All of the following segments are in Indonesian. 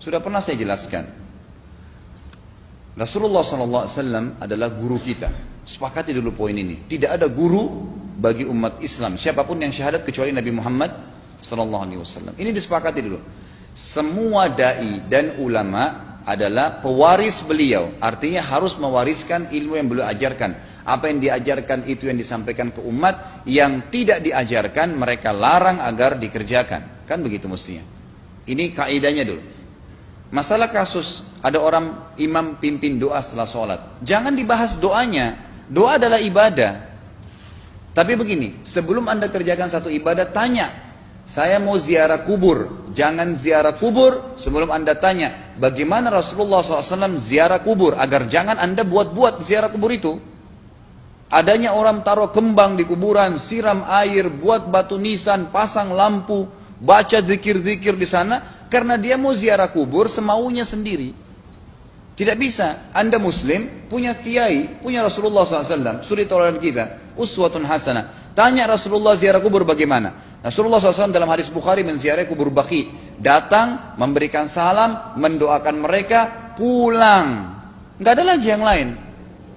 Sudah pernah saya jelaskan. Rasulullah SAW adalah guru kita. Sepakati dulu poin ini. Tidak ada guru bagi umat Islam, siapapun yang syahadat kecuali Nabi Muhammad SAW. Ini disepakati dulu. Semua dai dan ulama adalah pewaris beliau. Artinya harus mewariskan ilmu yang beliau ajarkan. Apa yang diajarkan itu yang disampaikan ke umat. Yang tidak diajarkan mereka larang agar dikerjakan. Kan begitu mestinya. Ini kaidahnya dulu. Masalah kasus ada orang imam pimpin doa setelah sholat, jangan dibahas doanya. Doa adalah ibadah. Tapi begini, sebelum anda kerjakan satu ibadah, tanya, saya mau ziarah kubur. Jangan ziarah kubur sebelum anda tanya bagaimana Rasulullah SAW ziarah kubur, agar jangan anda buat-buat ziarah kubur itu. Adanya orang taruh kembang di kuburan, siram air, buat batu nisan, pasang lampu, baca zikir-zikir di sana, karena dia mau ziarah kubur semaunya sendiri. Tidak bisa. Anda muslim, punya kiai, punya Rasulullah SAW, suri tauladan kita, uswatun hasanah. Tanya Rasulullah ziarah kubur bagaimana. Rasulullah SAW dalam hadis Bukhari menziarahi kubur Baqi. Datang, memberikan salam, mendoakan mereka, pulang. Nggak ada lagi yang lain.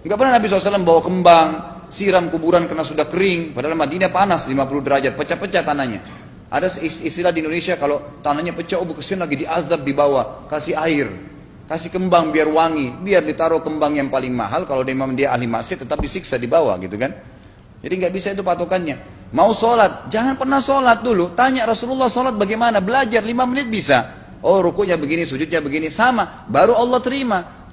Nggak pernah Nabi SAW bawa kembang, siram kuburan karena sudah kering. Padahal Madinah panas 50 derajat, pecah-pecah tanahnya. Ada istilah di Indonesia kalau tanahnya pecah, kesian lagi diazab di bawah, kasih air. Kasih kembang biar wangi, biar ditaruh kembang yang paling mahal. Kalau dia ahli maksiat tetap disiksa di bawah gitu kan. Jadi nggak bisa itu patokannya. Mau sholat, jangan pernah sholat dulu. Tanya Rasulullah sholat bagaimana, belajar 5 menit bisa. Oh rukunya begini, sujudnya begini, sama. Baru Allah terima.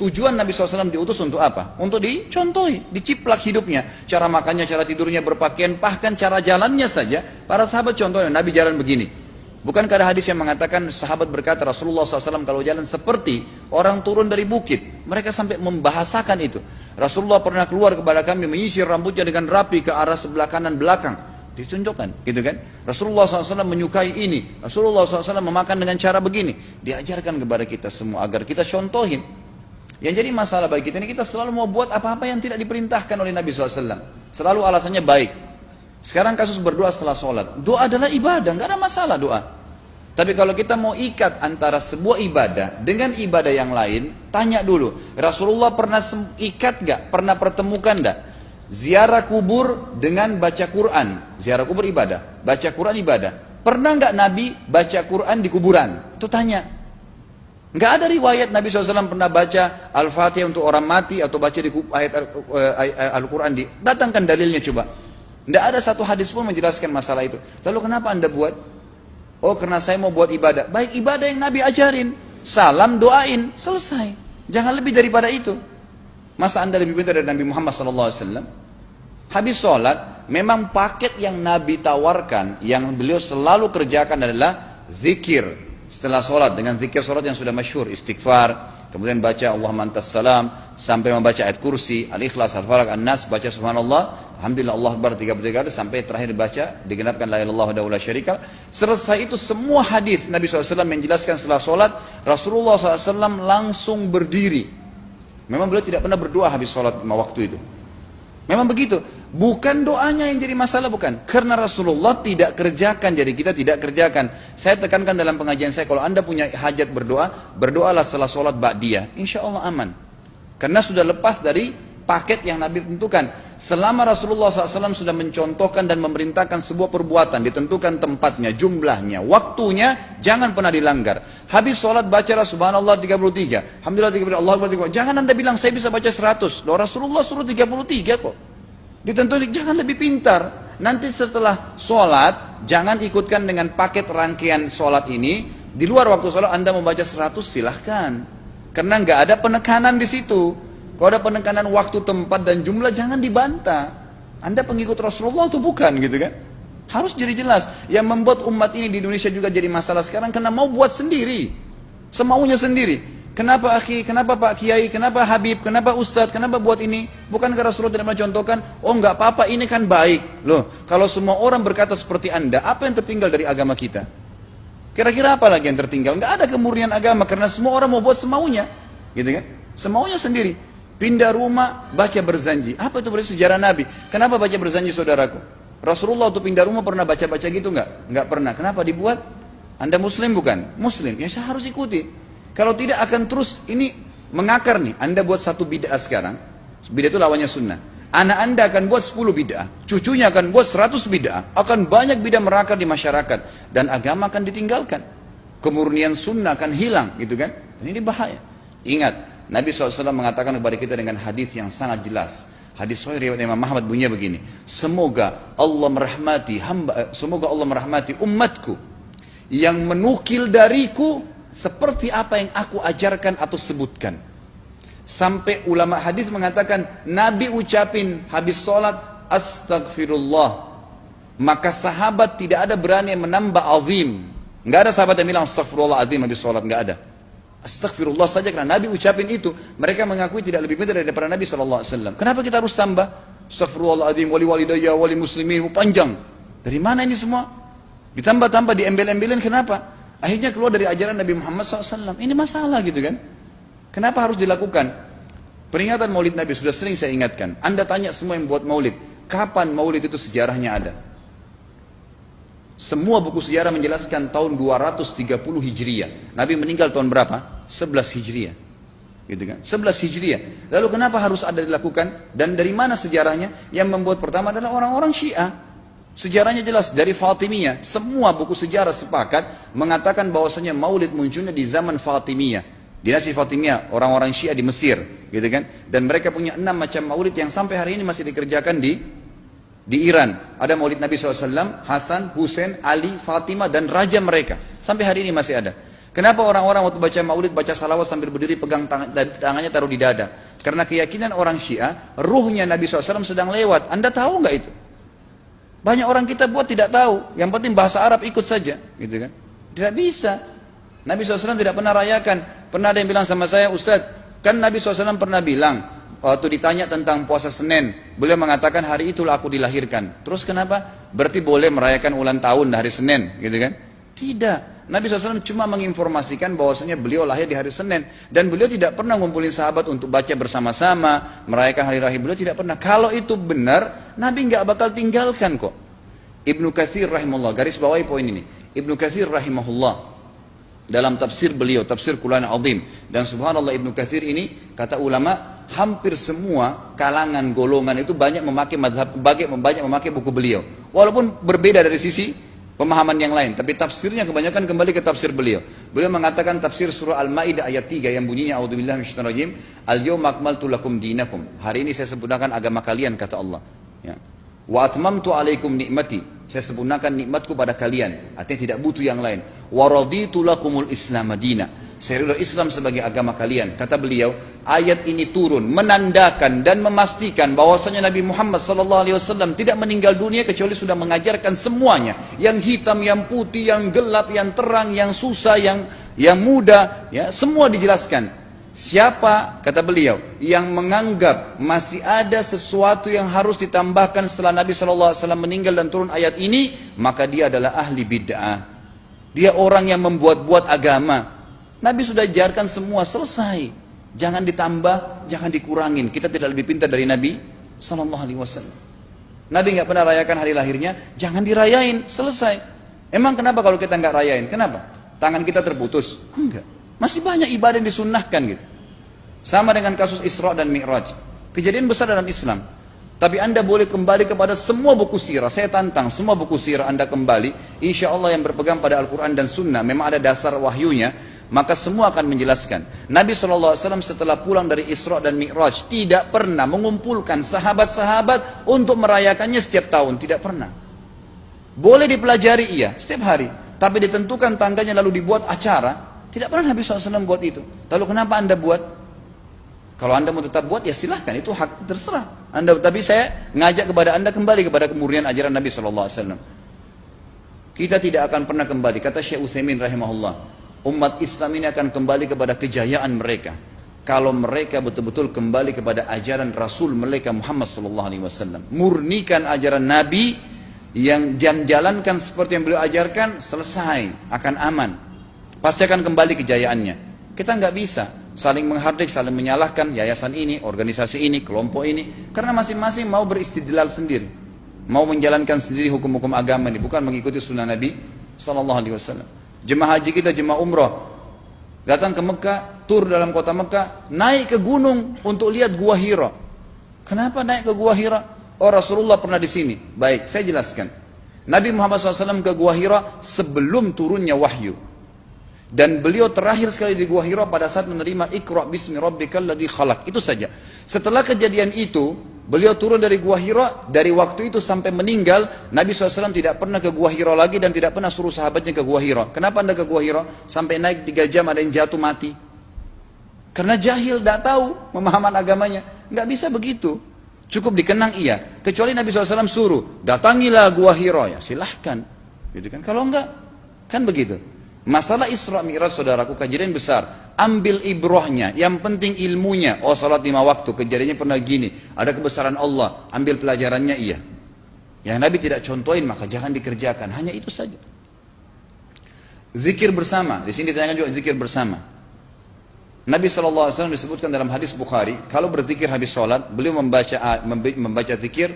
Tujuan Nabi SAW diutus untuk apa? Untuk dicontohi, diciplak hidupnya. Cara makannya, cara tidurnya, berpakaian, bahkan cara jalannya saja. Para sahabat contohnya, Nabi jalan begini. Bukankah ada hadis yang mengatakan sahabat berkata Rasulullah SAW kalau jalan seperti orang turun dari bukit. Mereka sampai membahasakan itu. Rasulullah pernah keluar kepada kami menyisir rambutnya dengan rapi ke arah sebelah kanan belakang. Ditunjukkan, gitu kan? Rasulullah SAW menyukai ini. Rasulullah SAW memakan dengan cara begini. Diajarkan kepada kita semua agar kita contohin. Yang jadi masalah bagi kita ini, kita selalu mau buat apa-apa yang tidak diperintahkan oleh Nabi SAW. Selalu alasannya baik. Sekarang kasus berdoa setelah sholat. Doa adalah ibadah, nggak ada masalah doa. Tapi kalau kita mau ikat antara sebuah ibadah dengan ibadah yang lain, tanya dulu, Rasulullah pernah ikat nggak? Pernah pertemukan nggak? Ziarah kubur dengan baca Quran. Ziarah kubur ibadah, baca Quran ibadah. Pernah nggak Nabi baca Quran di kuburan? Itu tanya. Nggak ada riwayat Nabi SAW pernah baca Al-Fatihah untuk orang mati atau baca di ayat Al-Quran. Datangkan dalilnya coba. Tidak ada satu hadis pun menjelaskan masalah itu. Lalu kenapa anda buat? Oh karena saya mau buat ibadah. Baik ibadah yang Nabi ajarin. Salam doain. Selesai. Jangan lebih daripada itu. Masa anda lebih pintar dari Nabi Muhammad SAW? Habis sholat. Memang paket yang Nabi tawarkan. Yang beliau selalu kerjakan adalah zikir. Setelah sholat. Dengan zikir sholat yang sudah masyhur. Istighfar. Kemudian baca Allahumma antas salam. Sampai membaca ayat kursi. Al-Ikhlas, Al-Falaq, An-Nas. Baca subhanallah. Alhamdulillah Allah Akbar 33 kali sampai terakhir baca digenapkan la ilaha illallah wahdahu la syarika. Selesai itu semua hadis Nabi SAW menjelaskan setelah sholat Rasulullah SAW langsung berdiri. Memang beliau tidak pernah berdoa habis sholat waktu itu. Memang begitu. Bukan doanya yang jadi masalah, bukan. Karena Rasulullah tidak kerjakan, jadi kita tidak kerjakan. Saya tekankan dalam pengajian saya, kalau anda punya hajat berdoa, berdoalah setelah sholat ba'diyah. Insya Allah aman. Karena sudah lepas dari paket yang Nabi tentukan. Selama Rasulullah SAW sudah mencontohkan dan memerintahkan sebuah perbuatan, ditentukan tempatnya, jumlahnya, waktunya, jangan pernah dilanggar. Habis sholat bacalah subhanallah 33, alhamdulillah 33, Allah Akbar 33. Jangan anda bilang saya bisa baca 100. Loh, Rasulullah suruh 33 kok. Ditentukan, jangan lebih pintar. Nanti setelah sholat, jangan ikutkan dengan paket rangkaian sholat ini. Di luar waktu sholat anda membaca 100 silahkan. Karena nggak ada penekanan di situ. Kalau ada penekanan waktu, tempat, dan jumlah, jangan dibantah. Anda pengikut Rasulullah atau bukan gitu kan? Harus jadi jelas. Yang membuat umat ini di Indonesia juga jadi masalah sekarang karena mau buat sendiri. Semaunya sendiri. Kenapa akhi, kenapa Pak Kiai, kenapa Habib, kenapa Ustadz, kenapa buat ini? Bukankah Rasulullah tidak mencontohkan? Oh nggak apa-apa, ini kan baik. Loh, kalau semua orang berkata seperti Anda, apa yang tertinggal dari agama kita? Kira-kira apa lagi yang tertinggal? Nggak ada kemurnian agama karena semua orang mau buat semaunya. Gitu kan? Semaunya sendiri. Pindah rumah, baca berzanji. Apa itu berarti sejarah Nabi? Kenapa baca berzanji saudaraku? Rasulullah waktu pindah rumah pernah baca-baca gitu enggak? Enggak pernah. Kenapa dibuat? Anda muslim bukan? Muslim, ya saya harus ikuti. Kalau tidak akan terus ini mengakar nih. Anda buat satu bid'ah sekarang, bid'ah itu lawannya sunnah. Anak Anda akan buat 10 bid'ah, cucunya akan buat 100 bid'ah, akan banyak bid'ah merakar di masyarakat, dan agama akan ditinggalkan. Kemurnian sunnah akan hilang, gitu kan? Ini bahaya. Ingat, Nabi SAW mengatakan kepada kita dengan hadis yang sangat jelas. Hadis sahih riwayat Imam Ahmad bunyinya begini. Semoga Allah merahmati umatku yang menukil dariku seperti apa yang aku ajarkan atau sebutkan. Sampai ulama hadis mengatakan Nabi ucapin habis sholat astagfirullah, maka sahabat tidak ada berani yang menambah azim. Enggak ada sahabat yang bilang astagfirullah azim habis sholat, enggak ada. Astagfirullah saja karena Nabi ucapin itu. Mereka mengakui tidak lebih pintar daripada Nabi SAW. Kenapa kita harus tambah astagfirullahaladzim, wali walidayya, wali muslimin, panjang. Dari mana ini semua? Ditambah-tambah, diembel-embelin, kenapa? Akhirnya keluar dari ajaran Nabi Muhammad SAW. Ini masalah gitu kan. Kenapa harus dilakukan? Peringatan maulid Nabi sudah sering saya ingatkan. Anda tanya semua yang buat maulid, kapan maulid itu sejarahnya ada? Semua buku sejarah menjelaskan tahun 230 Hijriah. Nabi meninggal tahun berapa? 11 Hijriah. Gitu kan? 11 Hijriah. Lalu kenapa harus ada dilakukan? Dan dari mana sejarahnya? Yang membuat pertama adalah orang-orang Syiah. Sejarahnya jelas dari Fatimiyah. Semua buku sejarah sepakat mengatakan bahwasanya maulid munculnya di zaman Fatimiyah. Dinasti Fatimiyah, orang-orang Syiah di Mesir, gitu kan? Dan mereka punya 6 macam maulid yang sampai hari ini masih dikerjakan di Iran. Ada maulid Nabi SAW, Hasan, Husain, Ali, Fatimah, dan raja mereka. Sampai hari ini masih ada. Kenapa orang-orang waktu baca maulid, baca salawat sambil berdiri pegang tangannya taruh di dada? Karena keyakinan orang Syiah, ruhnya Nabi SAW sedang lewat. Anda tahu nggak itu? Banyak orang kita buat tidak tahu. Yang penting bahasa Arab ikut saja, gitu kan? Tidak bisa. Nabi SAW tidak pernah rayakan. Pernah ada yang bilang sama saya, Ustaz, kan Nabi SAW pernah bilang, waktu ditanya tentang puasa Senin, beliau mengatakan hari itulah aku dilahirkan. Terus kenapa? Berarti boleh merayakan ulang tahun hari Senin, gitu kan? Tidak. Nabi SAW cuma menginformasikan bahwasanya beliau lahir di hari Senin. Dan beliau tidak pernah ngumpulin sahabat untuk baca bersama-sama, merayakan hari raya. Beliau tidak pernah. Kalau itu benar, Nabi nggak bakal tinggalkan kok. Ibnu Katsir rahimahullah, garis bawahi poin ini. Ibnu Katsir rahimahullah, dalam tafsir beliau, tafsir Quran Azim. Dan subhanallah Ibnu Katsir ini, kata ulama, hampir semua kalangan golongan itu banyak memakai banyak memakai buku beliau. Walaupun berbeda dari sisi pemahaman yang lain, tapi tafsirnya kebanyakan kembali ke tafsir beliau. Beliau mengatakan tafsir surah Al-Maidah ayat 3 yang bunyinya a'udzubillahi minasyaitonir rajim, al-yauma akmaltu lakum dinakum. Hari ini saya sempurnakan agama kalian, kata Allah. Ya. Wa atmamtu alaikum nikmati. Saya sempurnakan nikmatku pada kalian. Artinya tidak butuh yang lain. Wa raditu lakumul Islam madina. Saya ridha Islam sebagai agama kalian. Kata beliau, ayat ini turun menandakan dan memastikan bahwasanya Nabi Muhammad SAW tidak meninggal dunia kecuali sudah mengajarkan semuanya. Yang hitam, yang putih, yang gelap, yang terang, yang susah, yang muda, ya, semua dijelaskan. Siapa, kata beliau, yang menganggap masih ada sesuatu yang harus ditambahkan setelah Nabi SAW meninggal dan turun ayat ini, maka dia adalah ahli bid'ah. Dia orang yang membuat-buat agama. Nabi sudah ajarkan semua, selesai. Jangan ditambah, jangan dikurangin. Kita tidak lebih pintar dari Nabi SAW. Nabi nggak pernah rayakan hari lahirnya, jangan dirayain, selesai. Emang kenapa kalau kita nggak rayain? Kenapa? Tangan kita terputus? Enggak. Masih banyak ibadah yang disunnahkan gitu. Sama dengan kasus Isra dan Mi'raj. Kejadian besar dalam Islam. Tapi Anda boleh kembali kepada semua buku sirah. Saya tantang semua buku sirah Anda kembali. Insya Allah yang berpegang pada Al-Quran dan Sunnah, memang ada dasar wahyunya, maka semua akan menjelaskan. Nabi SAW setelah pulang dari Isra dan Mi'raj tidak pernah mengumpulkan sahabat-sahabat untuk merayakannya setiap tahun. Tidak pernah. Boleh dipelajari iya, setiap hari. Tapi ditentukan tanggalnya lalu dibuat acara. Tidak pernah Nabi SAW buat itu. Lalu kenapa Anda buat? Kalau Anda mau tetap buat, ya silahkan. Itu hak terserah Anda. Tapi saya ngajak kepada Anda kembali kepada kemurnian ajaran Nabi SAW. Kita tidak akan pernah kembali. Kata Syekh Utsaimin rahimahullah, umat Islam ini akan kembali kepada kejayaan mereka kalau mereka betul-betul kembali kepada ajaran Rasul mereka Muhammad SAW. Murnikan ajaran Nabi yang jalankan seperti yang beliau ajarkan, selesai, akan aman. Pasti akan kembali kejayaannya. Kita nggak bisa saling menghardik, saling menyalahkan yayasan ini, organisasi ini, kelompok ini, karena masing-masing mau beristidlal sendiri, mau menjalankan sendiri hukum-hukum agama ini, bukan mengikuti sunnah Nabi SAW. Jemaah haji kita, jemaah umrah, datang ke Mekah, tur dalam kota Mekah, naik ke gunung untuk lihat Gua Hira. Kenapa naik ke Gua Hira? Oh, Rasulullah pernah di sini. Baik, saya jelaskan. Nabi Muhammad SAW ke Gua Hira sebelum turunnya wahyu. Dan beliau terakhir sekali di Gua Hira pada saat menerima Iqra bismi rabbikal ladzi khalaq. Itu saja. Setelah kejadian itu, beliau turun dari Gua Hira. Dari waktu itu sampai meninggal, Nabi SAW tidak pernah ke Gua Hira lagi dan tidak pernah suruh sahabatnya ke Gua Hira. Kenapa anda ke Gua Hira? Sampai naik 3 jam ada yang jatuh mati. Karena jahil, tidak tahu pemahaman agamanya. Nggak bisa begitu. Cukup dikenang iya. Kecuali Nabi SAW suruh, datangilah Gua Hira. Ya silahkan. Gitu kan? Kalau enggak, kan begitu. Masalah Isra Mi'raj, saudaraku, kejadian besar. Ambil ibrahnya, yang penting ilmunya. Oh, salat 5 waktu, kejadiannya pernah gini. Ada kebesaran Allah, ambil pelajarannya iya. Yang Nabi tidak contohin, maka jangan dikerjakan. Hanya itu saja. Zikir bersama, di sini ditanyakan juga zikir bersama. Nabi SAW disebutkan dalam hadis Bukhari, kalau berzikir habis sholat, beliau membaca zikir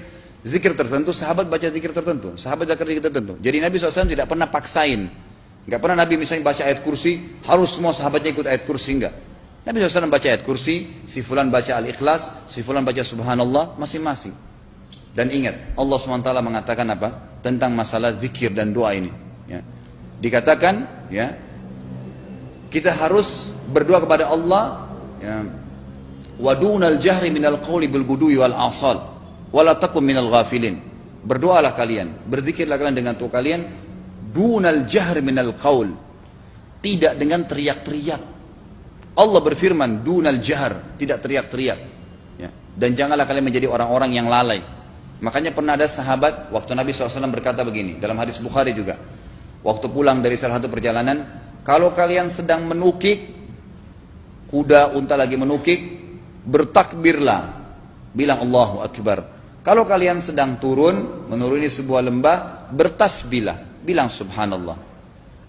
tertentu, sahabat baca zikir tertentu, sahabat baca zikir tertentu. Jadi Nabi SAW tidak pernah paksain. Enggak pernah Nabi misalnya baca ayat kursi, harus semua sahabatnya ikut ayat kursi, enggak. Nabi SAW baca ayat kursi, si fulan baca al-ikhlas, si fulan baca subhanallah, masing-masing. Dan ingat, Allah SWT mengatakan apa? Tentang masalah zikir dan doa ini. Ya. Dikatakan, ya, kita harus berdoa kepada Allah, ya, wadunal jahri minal qawli bil gudui wal asal, wala takum minal ghafilin. Berdoalah kalian, berzikirlah kalian dengan doa kalian, dunal jahr minal qaul, tidak dengan teriak-teriak. Allah berfirman dunal jahr, tidak teriak-teriak, ya. Dan janganlah kalian menjadi orang-orang yang lalai. Makanya pernah ada sahabat, waktu Nabi SAW berkata begini, dalam hadis Bukhari juga, waktu pulang dari salah satu perjalanan, kalau kalian sedang menukik, kuda unta lagi menukik, bertakbirlah, bilang Allahu Akbar. Kalau kalian sedang menuruni sebuah lembah, bertasbihlah, bilang subhanallah.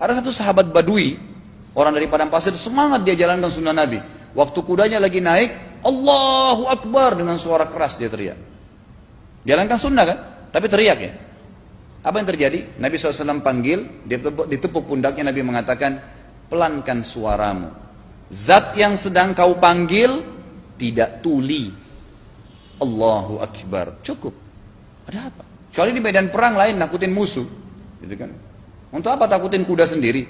Ada satu sahabat badui, orang dari padang pasir, semangat dia jalankan sunnah Nabi. Waktu kudanya lagi naik, Allahu Akbar, dengan suara keras dia teriak. Jalankan sunnah kan? Tapi teriak ya. Apa yang terjadi? Nabi SAW panggil, ditepuk pundaknya, Nabi mengatakan, pelankan suaramu. Zat yang sedang kau panggil tidak tuli. Allahu Akbar. Cukup. Ada apa? Kecuali di medan perang lain nakutin musuh. Gitu kan? Untuk apa takutin kuda sendiri?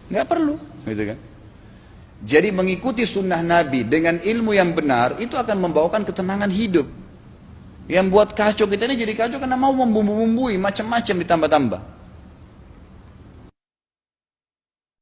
Nggak perlu, gitu kan? Jadi mengikuti sunnah Nabi dengan ilmu yang benar itu akan membawakan ketenangan hidup. Yang buat kacau kita ini jadi kacau karena mau membumbu-bumbui macam-macam ditambah-tambah.